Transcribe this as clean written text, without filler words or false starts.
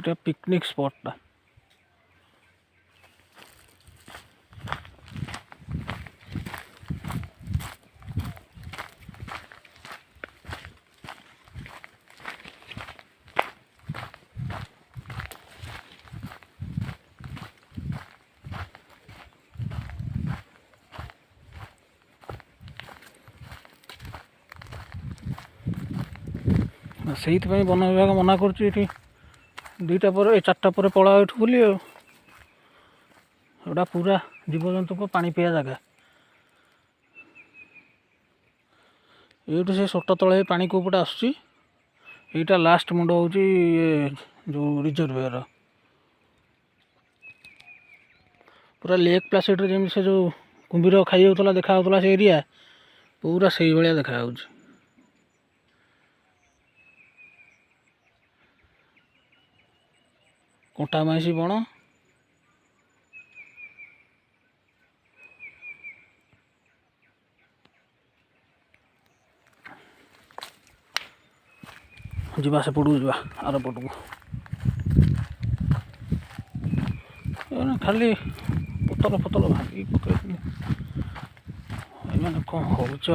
ଏଇଟା ପିକନିକ୍ ସ୍ପଟ୍ଟା। ସେଇଥିପାଇଁ ବନ ବିଭାଗ ମନା କରୁଛି ଏଠି 2ଟା ପରେ 4ଟା ପରେ ପଳାଅ ଏଠୁ ବୋଲି। ଆଉ ଏଗୁଡ଼ା ପୁରା ଜୀବଜନ୍ତୁଙ୍କ ପାଣି ପିଇବା ଜାଗା। ଏଇଠୁ ସେ ସୋଟ ତଳେ ପାଣି କୋଉପଟେ ଆସୁଛି। ଏଇଟା ଲାଷ୍ଟ ମୁଣ୍ଡ ହେଉଛି ଯେଉଁ ରିଜର୍ଭର। ପୁରା ଲେକ୍ ପ୍ଲାସିଡ୍ରେ ଯେମିତି ସେ ଯେଉଁ କୁମ୍ଭୀର ଖାଇଯାଉଥିଲା ଦେଖାଯାଉଥିଲା ସେ ଏରିଆ, ପୁରା ସେଇଭଳିଆ ଦେଖାଯାଉଛି। କଣ୍ଟା ମାଇଁଷି ବଣ। ଯିବା ସେପଟକୁ ଯିବା, ଆର ପଟକୁ। ଖାଲି ବୋତଲ ଫତଲ ଭାଙ୍ଗିକି ପକେଇଥିଲି। ଏମାନେ କ'ଣ ହଉଛ?